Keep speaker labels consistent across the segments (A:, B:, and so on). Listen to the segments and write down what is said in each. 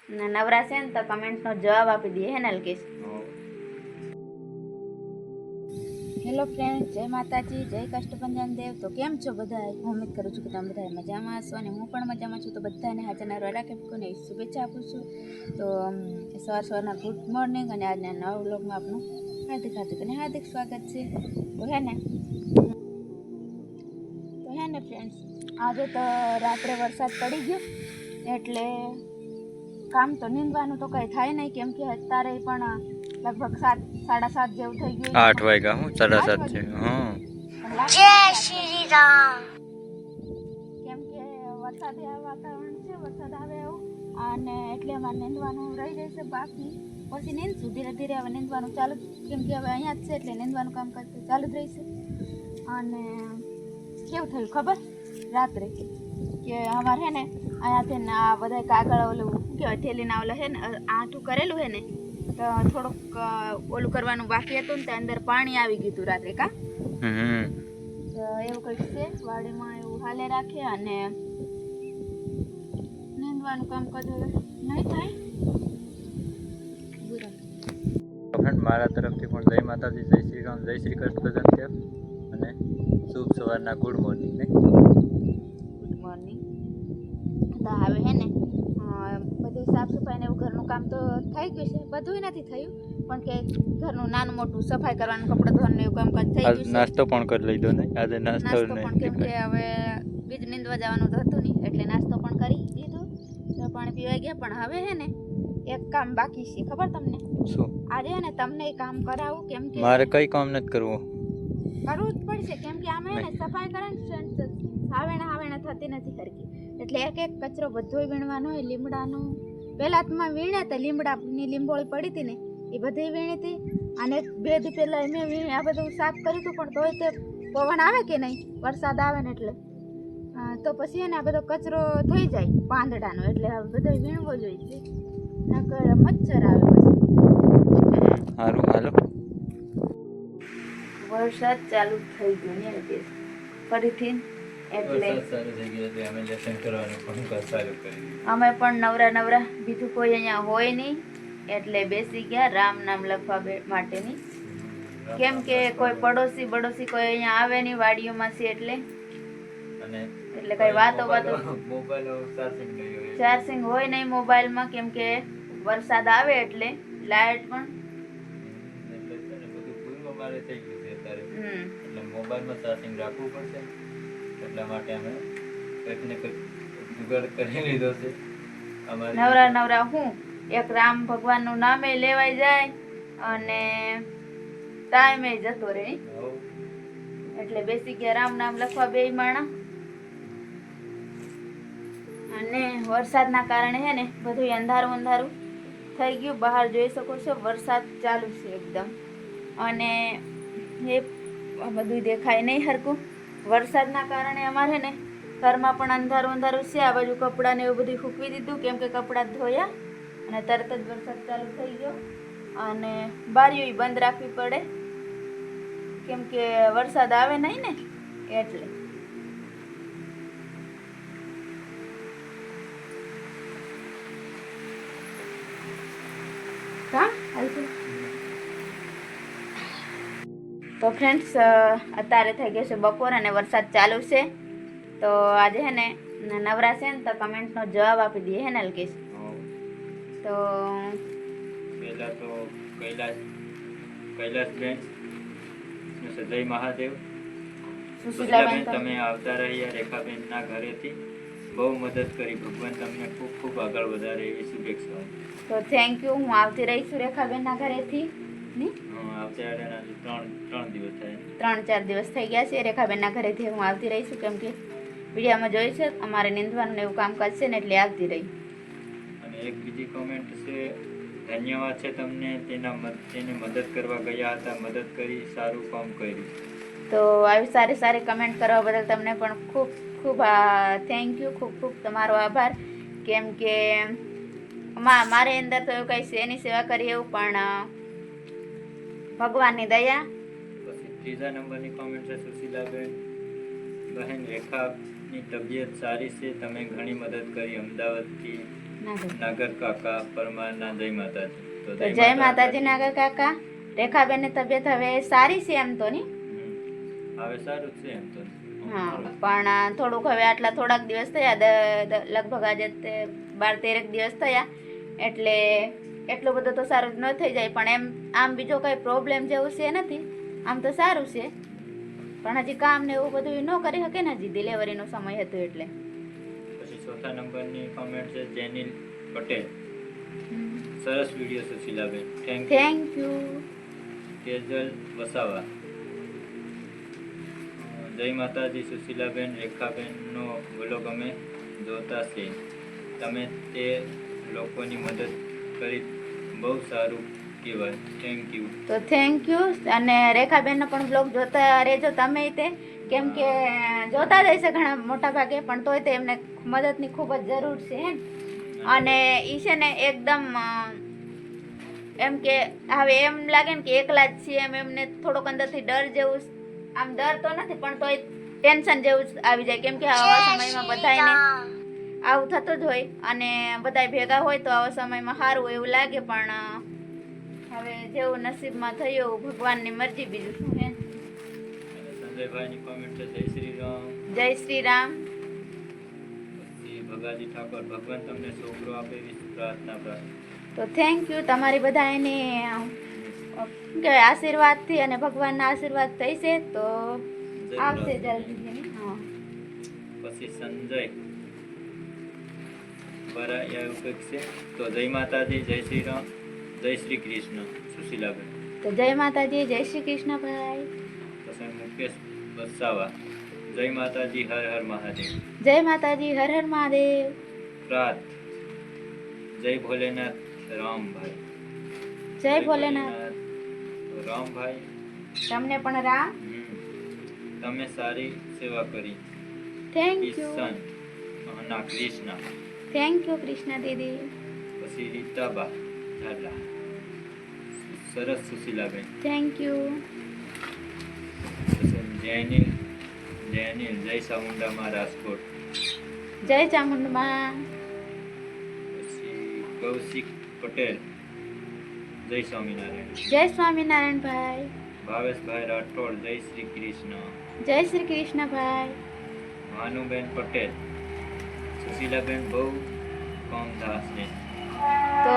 A: નવરા છે ને તો કમેન્ટનો જવાબ આપી દઈએ હે ને અલ્કેશ. હેલો ફ્રેન્ડ, જય માતાજી, જય કષ્ટભંજન દેવ. તો કેમ છો બધા? હું ઉમ્મીદ કરું છું કે તમે બધા મજામાં હશો અને હું પણ મજામાં છું. તો બધાને હાજર નરવા રાખે કોને શુભેચ્છા આપું છું. તો સવારના ગુડ મોર્નિંગ અને આજના નવા વ્લોગમાં આપનું હાર્દિક સ્વાગત છે. તો હે ને ફ્રેન્ડ્સ, આજે તો રાત્રે વરસાદ પડી ગયો એટલે કામ તો નીંદવાનું તો કંઈ થાય નહીં, કેમ કે અત્યારે પણ લગભગ 7:30 જેવું થઈ ગયું.
B: 8 વાગ્યા હું 7:30 છે.
A: જય શ્રી રામ. કેમ કે વરસાદી વાતાવરણ છે, વરસાદ આવે એવું, અને એટલે અમારે નીંદવાનું રહી જશે બાકી. પછી નીંદશું ધીરે ધીરે. હવે નીંદવાનું ચાલુ, કેમ કે હવે અહીંયા જ છે એટલે નીંદવાનું કામ કરતું ચાલુ જ રહેશે. અને કેવું થયું ખબર રાત્રે કે અમારે હે ને અહીંયાથી ને આ બધા કાગળ ઓલું શું કહેવાય થેલીના ઓલું હે ને આઠું કરેલું હે ને, તો થોડુંક ઓલું કરવાનું બાકી હતું ને, તો અંદર પાણી આવી ગયું હતું રાત્રે. કા તો એવું કંઈક છે વાડીમાં, એવું હાલે રાખે અને નીંદવાનું કામ કદાચ નહીં થાય.
B: ફ્રેન્ડ, મારા તરફથી પણ જય માતાજી, જય શ્રી રામ, જય શ્રી કૃષ્ણ દેવ અને શુભ સવારના ગુડ મોર્નિંગ.
A: Good morning. તો હવે હે ને બધી સાફ સફાઈ ને એવું ઘરનું કામ તો થઈ ગયું છે. બધું નથી થયું પણ કે ઘરનું નાનું મોટું સફાઈ કરવાનું, કપડાં ધોવાનું એવું કામકાજ થઈ ગયું છે.
B: નાસ્તો પણ કરી લીધો ને આજે? નાસ્તો
A: પણ કેમ કે હવે બીજ નીંદવા જવાનું તો હતું નહીં એટલે નાસ્તો પણ કરી લીધો, ચા પાણી પીવા ગયા. પણ હવે હે ને એક કામ બાકી છે, ખબર તમને?
B: શું?
A: આજે હે ને તમને એ કામ કરાવું, કેમ કે
B: મારે કઈ કામ નથી કરવું.
A: કરવું જ પડશે, કેમ કે આમે ને સફાઈ કરે ને હાવેણા થતી નથી સરખી, એટલે એક એક કચરો બધોય વીણવાનો હોય. લીમડાનું પહેલાં તો વીણ્યા હતા, લીમડાની લીંબોળી પડી હતી ને એ બધી વીણી હતી. અને 2 દી પહેલાં મેં વીણી આ બધું સાફ કર્યું હતું, પણ તોય તે પવન આવે કે નહીં, વરસાદ આવે ને એટલે તો પછી એને આ બધો કચરો થઈ જાય પાંદડાનો, એટલે હવે બધો વીણવો જોઈએ, નકર મચ્છર આવે પછી.
B: સારું, હાલો.
A: વરસાદ ચાલુ થઈ ગયો ને ફરીથી, એટલે અમે પણ નવરા, બીજું કોઈ અહીંયા હોય નહીં એટલે બેસી ગયા રામ નામ લખવા માટેની. કેમ કે કોઈ પડોશી કોઈ અહીંયા આવે નહીં વાડીઓમાં છે એટલે કઈ વાતો ચાર્જિંગ હોય નહીં મોબાઈલમાં, કેમ કે વરસાદ આવે એટલે લાઈટ પણ
B: મોબાઈલમાં ચાર્જિંગ રાખવું પડશે, એટલા માટે અમે કંઈક ને કંઈક જુગાડ કરી લીધો છે.
A: નવરા હું એક રામ ભગવાનનું નામે લેવાઈ જાય અને ટાઈમે જતો રહે, એટલે બેસી ગયા રામ નામ લખવા 2 માણા. અને વરસાદના કારણે હે ને બધું અંધારું થઈ ગયું. બહાર જોઈ શકો છો વરસાદ ચાલુ છે એકદમ, અને એ બધું દેખાય નહીં હરકું. વરસાદના કારણે અમારે ને ઘરમાં પણ અંધારું છે. આ બાજુ કપડાં ને એવું બધું સૂકવી દીધું, કેમ કે કપડાં ધોયા અને તરત જ વરસાદ ચાલુ થઈ ગયો. અને બારીઓ બંધ રાખવી પડે, કેમ કે વરસાદ આવે નહીં ને એટલે. તો ફ્રેન્ડ્સ, અત્યારે થઈ ગયો છે બપોર અને વરસાદ ચાલુ છે. તો આજે હે ને નવરા છે ને તો કમેન્ટનો જવાબ આપી દઈએ હે ને અલ્કેશ. તો
B: પહેલા તો કૈલાસબેન, જય મહાદેવ. સુશીલાબેન, તમે આવતા રહ્યા રેખાબેનના ઘરેથી, બહુ મદદ કરી. ભગવાન તમને ખૂબ ખૂબ આગળ વધારે એવી શુભેચ્છાઓ.
A: તો થેન્ક યુ. હું આવતી રહીશું રેખાબેનના ઘરેથી.
B: ત્રણ દિવસ થાય,
A: 3-4 દિવસ થઈ ગયા છે. રેખાબેનના ઘરેથી હું આવતી રહીશું, કેમ કે વિડીયામાં જોઈ છે અમારે નીંદવાનું એવું કામકાજ છે ને એટલે આવતી રહી.
B: અને એક બીજી કોમેન્ટ છે, ધન્યવાદ છે તમને, તેને મદદ કરવા ગયા હતા, મદદ કરી, સારું કામ કર્યું.
A: તો આવી સારી કમેન્ટ કરવા બદલ તમને પણ ખૂબ ખૂબ થેન્ક યુ, ખૂબ તમારો આભાર. કેમ કે મારે અંદર તો એવું કંઈ છે એની સેવા કરી એવું, પણ ભગવાનની દયા.
B: પછી 3જા નંબરની કોમેન્ટ છે, સુશીલાબેન, બહેન રેખાની તબિયત સારી છે, તમે ઘણી મદદ કરી. અમદાવાદથી નાગર કાકા પરમારના જય માતાજી.
A: તો જય માતાજી નાગર કાકા. રેખાબેનની તબિયત હવે સારી છે એમ તો નહીં?
B: હવે સારું છે એમ તો.
A: હા, પણ થોડુંક હવે આટલા થોડાક દિવસ થયા, લગભગ આજે 12-13 દિવસ થયા, એટલે એટલું બધું તો સારું ન થઈ જાય, પણ એમ આમ બીજો કઈ પ્રોબ્લેમ જેવું છે નથી, આમ તો સારું છે, પણ હજી કામ ને એવું બધું ન કરી શકે ને, હજી ડિલિવરીનો સમય હતો એટલે.
B: પછી ચોથા નંબરની કોમેન્ટ છે જેનિલ પટેલ. સરસ video Sushilaben,
A: thank you.
B: Kejal Vasava, જય માતાજી સુશીલાબેન. રેખાબેનનો વ્લોગ અમે જોતા છે, તમે તે લોકોની મદદ કરી, બહુ સારું કહેવાય. Thank you. તો
A: થેન્ક યુ. અને રેખાબેનનો પણ બ્લોગ જોતા રહેજો તમે તે, કેમ કે જોતા જ હશે ઘણા મોટા ભાગે, પણ તોય તે એમને મદદની ખૂબ જ જરૂર છે એમ. અને ઈ છે ને એકદમ એમ કે હવે એમ લાગે ને કે એકલા જ છીએ એમ, એમને થોડોક અંદરથી ડર જેવું, આમ ડર તો નથી પણ તોય ટેન્શન જેવું આવી જાય, કેમ કે આવા સમયમાં બધાને આવું થતું જ હોય, અને બધા ભેગા હોય તો આવા સમયમાં સારું એવું લાગે, પણ હવે જેવું નસીબમાં થયું, ભગવાનની મરજી, બીજું શું છે.
B: સંજયભાઈની કોમેન્ટ છે જય શ્રી રામ.
A: જય શ્રી રામ.
B: પછી ભગાજી ઠાકોર, ભગવાન તમને છોકરો આપે એવી પ્રાર્થના પ્રાર્થના.
A: તો થેન્ક યુ. તમારી બધા એને આશીર્વાદથી અને ભગવાનના આશીર્વાદ થઈ છે તો આવશે જલ્દી. હા.
B: પછી સંજય બરાયા એવું કંઈક છે. તો જય માતાજી, જય શ્રી રામ, જય શ્રી કૃષ્ણ સુશીલાબેન.
A: તો જય માતાજી, જય શ્રી કૃષ્ણ ભાઈ.
B: પછી મુકેશ વસાવા, જય માતાજી, હર હર મહાદેવ.
A: જય માતાજી, હર હર મહાદેવ.
B: પ્રાર્થ, જય ભોલેનાથ રામભાઈ.
A: જય ભોલેનાથ
B: રામભાઈ.
A: તમને પણ રામ.
B: તમે સારી સેવા કરી.
A: Thank you.
B: ના કૃષ્ણ.
A: થેન્ક યુ કૃષ્ણ દીદી.
B: પછી રીતાબા ઝાલા, સરસ સુશીલાબેન.
A: Thank you.
B: પછી જૈનિલ, જય ચામુંડામાં રાજકોટ.
A: જય ચામુંડામાં.
B: પછી કૌશિક પટેલ, જય સ્વામિનારાયણ.
A: જય સ્વામિનારાયણ ભાઈ.
B: ભાવેશભાઈ રાઠોડ, જય શ્રી કૃષ્ણ.
A: જય શ્રી કૃષ્ણ ભાઈ.
B: ભાનુબેન પટેલ, સુશીલાબેન બહુ કામ દાસ છે.
A: તો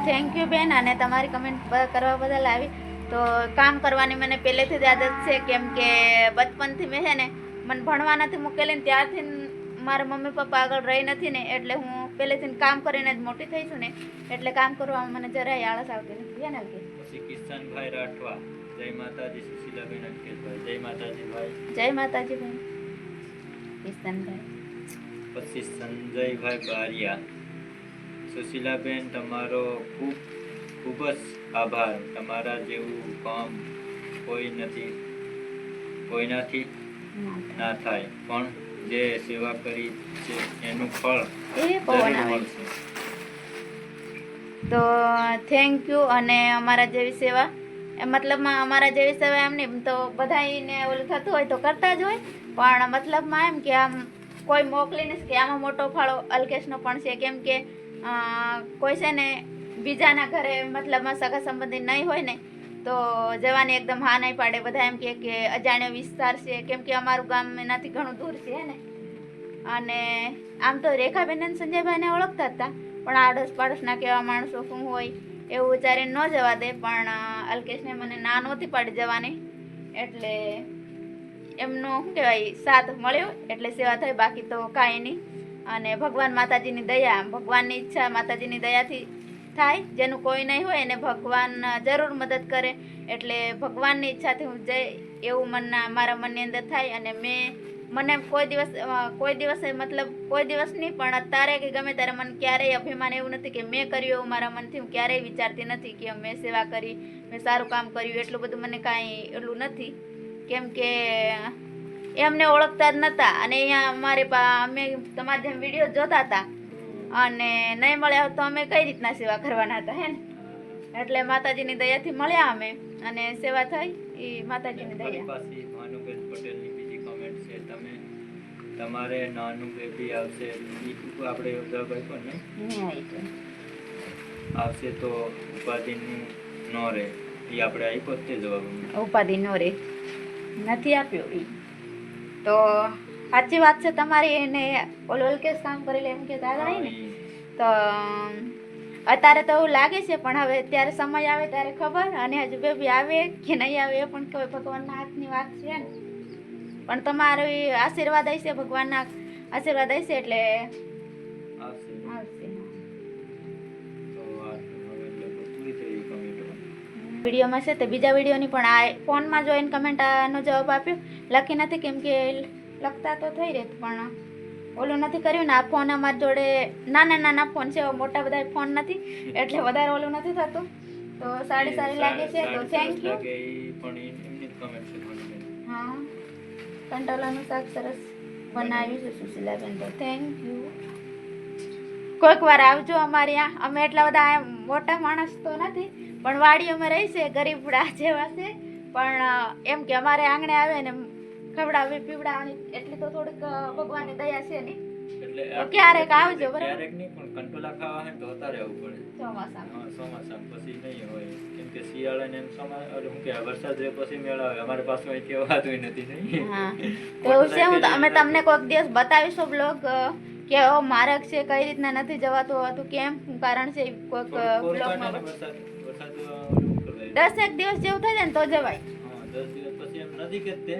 A: થેન્ક યુ બેન, અને તમારી કમેન્ટ કરવા બદલ આવી. તો કામ કરવાની મને પહેલેથી જ આદત છે, કેમ કે બચપનથી મેં છે ને, મને ભણવા નથી મૂકેલી ને ત્યારથી મારા મમ્મી પપ્પા આગળ રહી નથી ને, એટલે હું પહેલેથી કામ કરીને જ મોટી થઈ છું ને, એટલે કામ કરવામાં મને જરાય આળસ આવતી નથી ને.
B: પછી કિશનભાઈ રાઠવા, જય માતાજી સુશીલાબેન. અંકેશભાઈ, જય માતાજી ભાઈ.
A: જય માતાજી ભાઈ. કિશનભાઈ.
B: પછી સંજયભાઈ બારિયા, સુશીલાબેન તમારો ખૂબ ખૂબ જ આભાર. તમારા જેવું કામ કોઈનાથી ના થાય, પણ જે સેવા કરી છે એનું ફળ જરૂર મળશે.
A: તો થેન્ક યુ. અને અમારા જેવી સેવા, મતલબમાં અમારા જેવી સેવા એમ નહીં તો બધાને ઓલું થતું હોય તો કરતા જ હોય, પણ મતલબમાં એમ કે આમ કોઈ મોકલીને કે આમાં મોટો ફાળો અલ્કેશનો પણ છે, કેમ કે કોઈ છે ને બીજાના ઘરે મતલબમાં સગા સંબંધી નહીં હોય ને તો જવાની એકદમ હા નહીં પાડે. બધા એમ કે અજાણ્યો વિસ્તાર છે, કેમ કે અમારું ગામ એનાથી ઘણું દૂર છે ને. અને આમ તો રેખાબેન અને સંજયભાઈને ઓળખતા હતા, પણ આડોશ પાડોશના કેવા માણસો શું હોય એવું વિચારીને ન જવા દે, પણ અલ્કેશને મને ના નહોતી પાડી જવાની, એટલે એમનો શું કહેવાય સાથ મળ્યો એટલે સેવા થઈ, બાકી તો કાંઈ નહીં. અને ભગવાન માતાજીની દયા, ભગવાનની ઈચ્છા માતાજીની દયાથી થાય, જેનું કોઈ નહીં હોય એને ભગવાન જરૂર મદદ કરે, એટલે ભગવાનની ઈચ્છાથી હું જઈ એવું મારા મનની અંદર થાય. અને મને કોઈ દિવસે મતલબ કોઈ દિવસ નહીં પણ અત્યારે કે ગમે ત્યારે મને ક્યારેય અભિમાન એવું નથી કે મેં કર્યું એવું મારા મનથી હું ક્યારેય વિચારતી નથી કે મેં સેવા કરી, મેં સારું કામ કર્યું, એટલું બધું મને કાંઈ એટલું નથી, કેમ કે એમને ઓળખતા જ નહોતા. અને અહીંયા અમે તમારા જેમ વિડીયો જોતા હતા અને નહીં મળ્યા તો અમે કઈ રીતના સેવા કરવાના હતા હે ને, એટલે માતાજીની દયાથી મળ્યા અમે અને સેવા થઈ એ માતાજીની દયા.
B: ભાનુબેન પટેલની બીજી કોમેન્ટ છે, તમે તમારે નાનું બેબી આવશે ઈ આપણે જવાબ આપ્યો ને
A: નહીં આવી તો
B: આવશે તો ઉપાધિનું ન રહે એ આપણે આપ્યો જ તે જવાબ
A: ઉપાધિ નો રે નથી આપ્યો ઈ તો સાચી વાત છે તમારી. એને ઓલ કેસ કામ કરી લે એમ કે દાદા ને તો અત્યારે તો એવું લાગે છે, પણ હવે ત્યારે સમય આવે ત્યારે ખબર, અને હજુ બેબી આવે કે નહીં આવે એ પણ કોઈ ભગવાનના હાથની વાત છે ને. પણ તમારો આશીર્વાદ હશે, ભગવાનના આશીર્વાદ હશે એટલે
B: આવશે.
A: આવશે.
B: તો આ હવે લગભગ પૂરી થઈ કમેન્ટ.
A: વિડીયોમાં છે તે બીજા વિડીયોની પણ આ ફોનમાં જોઈને કમેન્ટનો જવાબ આપ્યો. લખી નથી કેમ કે લખતા તો થઈ રહેતું, પણ ઓલું નથી કર્યું ને. આ ફોન અમારી જોડે નાના ફોન છે, મોટા બધા ફોન નથી એટલે વધારે ઓલું નથી થતું. તો સાડી સારી લાગે છે તો થેન્ક યુ.
B: પણ એમની કમેન્ટ છે ઘણી.
A: હા, કંટોલાનું શાક સરસ બનાવ્યું છે સુશીલાબેન, તો થેન્ક યુ. કોઈક વાર આવજો અમારે ત્યાં. અમે એટલા બધા મોટા માણસ તો નથી, પણ વાડી અમે રહી છે, ગરીબડા જેવા છે. પણ એમ કે અમારે આંગણે આવે ને ખવડાવી પીવડાવવાની એટલી તો થોડીક ભગવાનની દયા છે ને.
B: એટલે
A: ક્યારેક આવજો, બરાબર?
B: ક્યારેક નહીં, પણ કંટોલા ખાવા હોય તો અત્યારે આવવું પડે.
A: ચોમાસામાં
B: ચોમાસા પછી નહીં હોય, કેમ કે શિયાળા ને શું કે વરસાદ રહે પછી મેળ આવે. અમારે પાસે અહીંથી અવાતું નથી નહીં.
A: હા, તો એવું છે. અમે તમને કોઈક દિવસ બતાવીશું બ્લોગ કે ઓ માર્ગ છે, કઈ રીતના નથી જવાતું હોતું, કેમ શું કારણ છે, કોઈક બ્લોગમાં.
B: વરસાદ
A: 10 દિવસ જેવું થઈ જાય ને તો જવાય.
B: 10 દિવસ પછી એમ નથી કે તે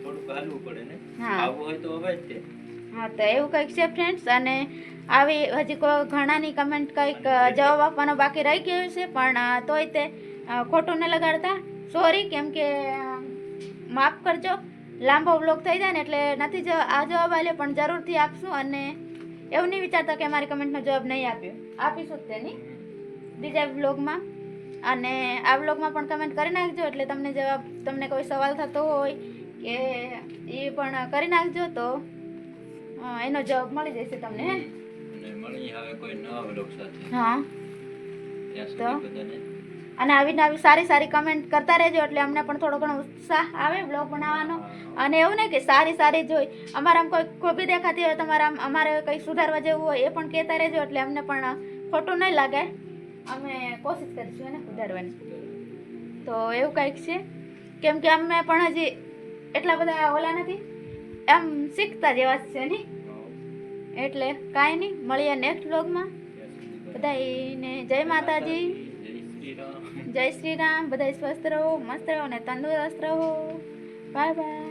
B: થોડુંક હાલવું પડે ને.
A: હા.
B: આવું હોય તો અવાય જ તે.
A: હા, તો એવું કંઈક છે ફ્રેન્ડ્સ. અને આવી હજી કોઈ ઘણાની કમેન્ટ કંઈક જવાબ આપવાનો બાકી રહી ગયું છે, પણ તોય તે ખોટું ન લગાડતા. સોરી, કેમ કે માફ કરજો, લાંબો વ્લોગ થઈ જાય ને એટલે નથી આ જવાબ આપ્યો, પણ જરૂરથી આપશું. અને એવું નહીં વિચારતા કે અમારી કમેન્ટનો જવાબ નહીં આપ્યો, આપીશું જ તેની બીજા વ્લોગમાં. અને આ વ્લોગમાં પણ કમેન્ટ કરી નાખજો, એટલે તમને કોઈ સવાલ થતો હોય કે એ પણ કરી નાખજો, તો એનો જવાબ મળી જશે તમને. હે
B: અને મળી હવે કોઈ નવા વ્લોગ સાથે.
A: હા,
B: ત્યાં
A: તો
B: સુધી બધાને
A: અને આવી સારી કમેન્ટ કરતા રહેજો, એટલે અમને પણ થોડો ઘણો ઉત્સાહ આવે બ્લોગ બનાવવાનો. અને એવું નહીં કે સારી જોઈ અમારામાં કોઈ ખોબી દેખાતી હોય, તમારા અમારે કંઈ સુધારવા જેવું હોય એ પણ કહેતા રહેજો, એટલે અમને પણ ખોટું નહીં લાગે. અમે કોશિશ કરીશું એને સુધારવાની. તો એવું કંઈક છે, કેમ કે અમે પણ હજી એટલા બધા ઓલા નથી, એમ શીખતા જેવા છે ને. એટલે કાંઈ નહીં, મળીએ નેક્સ્ટ વ્લોગમાં. બધાને જય માતાજી, જય શ્રી રામ. બધા સ્વસ્થ રહો, મસ્ત રહો અને તંદુરસ્ત રહો. Bye bye.